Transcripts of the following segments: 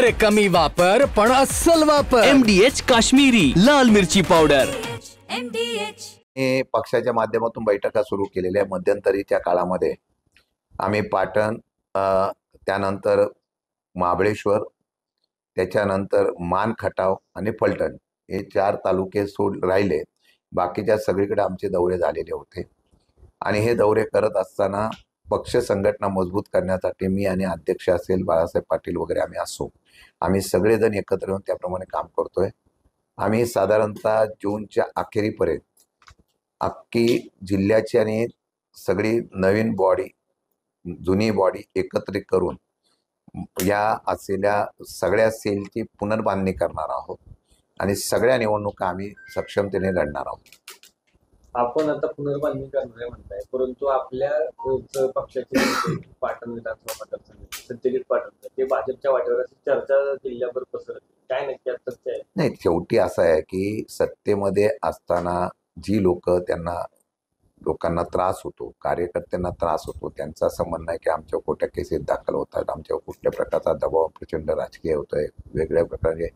अरे कमी वापर पण अस्सल वापर। MDH काश्मीरी लाल मिरची पावडर। हे पक्षाच्या माध्यमातून बैठका सुरू केलेल्या मध्यंतरीच्या काळामध्ये आम्ही पाटण, त्यानंतर महाबळेश्वर, त्याच्यानंतर मान खटाव आणि फलटण हे 4 तालुके सोड राहिले। बाकीच्या सगळीकडे आमचे दौरे झालेले होते आणि हे दौरे करत असताना पक्ष संघटना मजबूत करण्यासाठी मी आणि अध्यक्ष असेल बाळासाहेब पाटील वगैरे आम्ही सगळेजण एकत्र येऊन त्याप्रमाणे काम करतोय। आम्ही साधारणतः जूनच्या अखेरीपर्यंत अख्खी जिल्ह्याची आणि सगळी नवीन बॉडी, जुनी बॉडी एकत्रित करून या असलेल्या सगळ्या सेलची पुनर्बांधणी करणार आहोत आणि सगळ्या निवडणुका आम्ही सक्षमतेने लढणार आहोत। आपण आता पुनर्बांधणी करणार म्हणताय, परंतु आपल्या पक्षाचे पाटण विधानसभा मतदारसंघ सत्यजित पाटील ते भाजपच्या वाटेवर चर्चा जिल्ह्यावर पसरते, काय नक्की सत्य आहे? नाही, शेवटी असं आहे की सत्तेमध्ये असताना जी लोकांना त्रास होतो, कार्यकर्त्यांना त्रास होतो, त्यांचं असं म्हणणं आहे की आमच्या खोट्या केसेस दाखल होतात, आमच्यावर कुठल्या प्रकारचा दबाव प्रचंड राजकीय होतोय, वेगळ्या प्रकारे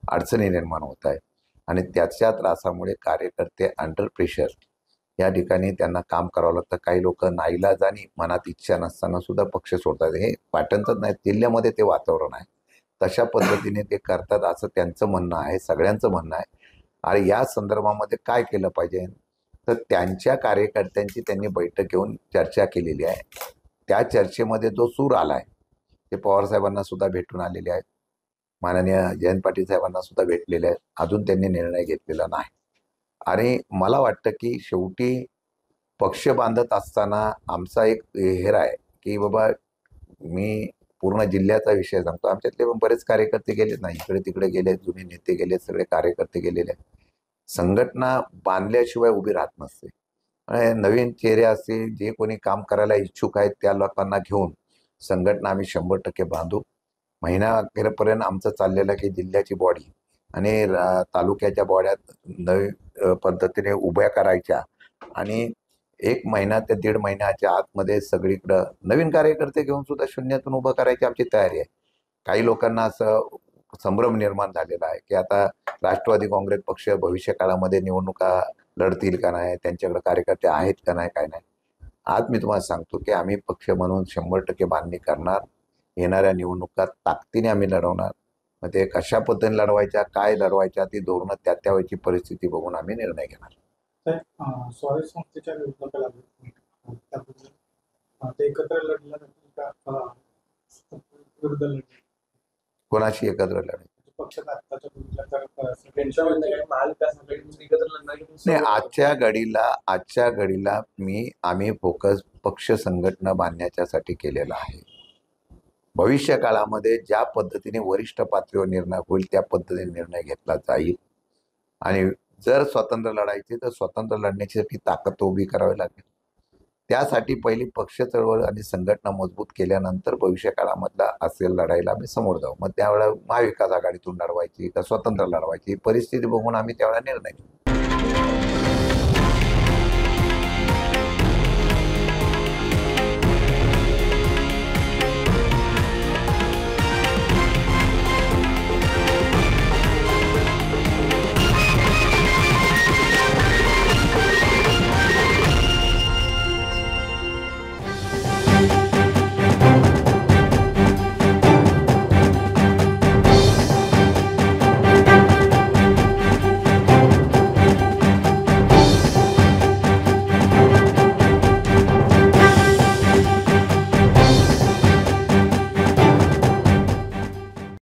अडचणी निर्माण होत आहे आणि त्याच्या त्रासामुळे कार्यकर्ते अंडर प्रेशर या ठिकाणी त्यांना काम करावं लागतं। काही लोक नाईलाजानी मनात इच्छा नसताना सुद्धा पक्ष सोडतात। हे पाटणचंच नाही, जिल्ह्यामध्ये ते वातावरण आहे, तशा पद्धतीने ते करतात असं त्यांचं म्हणणं आहे, सगळ्यांचं म्हणणं आहे। आणि या संदर्भामध्ये काय केलं पाहिजे तर त्यांच्या कार्यकर्त्यांची त्यांनी बैठक घेऊन चर्चा केलेली आहे। त्या चर्चेमध्ये जो सूर आलाय ते पवार साहेबांना सुद्धा भेटून आलेले आहेत, माननीय जयंत पाटील साहेबांना सुद्धा भेटलेले आहेत, अजून त्यांनी निर्णय घेतलेला नाही। आणि मला वाटतं की शेवटी पक्ष बांधत असताना आमचा एक हेर आहे की बाबा, मी पूर्ण जिल्ह्याचा विषय सांगतो, आमच्यातले पण बरेच कार्यकर्ते गेलेत ना, इकडे तिकडे गेले, जुने नेते गेले, सगळे कार्यकर्ते गेलेले आहेत। संघटना बांधल्याशिवाय उभी राहत नसते आणि नवीन चेहरे असतील, जे कोणी काम करायला इच्छुक आहेत त्या लोकांना घेऊन संघटना आम्ही 100% बांधू। महिना अखेरपर्यंत आमचं चाललेलं की जिल्ह्याची बॉडी आणि तालुक्याच्या बॉड्यात नवीन पद्धतीने उभ्या करायच्या आणि 1 महिना ते 1.5 महिन्याच्या आतमध्ये सगळीकडं नवीन कार्यकर्ते घेऊन सुद्धा शून्यातून उभं करायची आमची तयारी आहे। काही लोकांना असं संभ्रम निर्माण झालेला आहे की आता राष्ट्रवादी काँग्रेस पक्ष भविष्य काळामध्ये निवडणुका लढतील का नाही, त्यांच्याकडे कार्यकर्ते आहेत का नाही, काय नाही। आज मी तुम्हाला सांगतो की आम्ही पक्ष म्हणून 100% बांधणी करणार, येणाऱ्या निवडणुका ताकदीने आम्ही लढवणार। मग ते कशा पद्धतीने लढवायच्या, काय लढवायच्या, ती धोरणं त्या वेळची परिस्थिती बघून आम्ही निर्णय घेणार। स्वारी संस्थेच्या एकत्र कोणाशी एकत्र लढायचं नाही, आजच्या घडीला आम्ही फोकस पक्ष संघटना बांधण्याच्यासाठी केलेला आहे। भविष्य काळामध्ये ज्या पद्धतीने वरिष्ठ पातळीवर निर्णय होईल त्या पद्धतीने निर्णय घेतला जाईल आणि जर स्वतंत्र लढायचे तर स्वतंत्र लढण्यासाठी ताकद उभी करावी लागेल। त्यासाठी पहिली पक्ष चळवळ आणि संघटना मजबूत केल्यानंतर भविष्य काळामधला असेल लढाईला आम्ही समोर जाऊ। मग त्यावेळेला महाविकास आघाडीतून लढवायची का स्वतंत्र लढवायची परिस्थिती बघून आम्ही त्यावेळेला निर्णय घेऊ।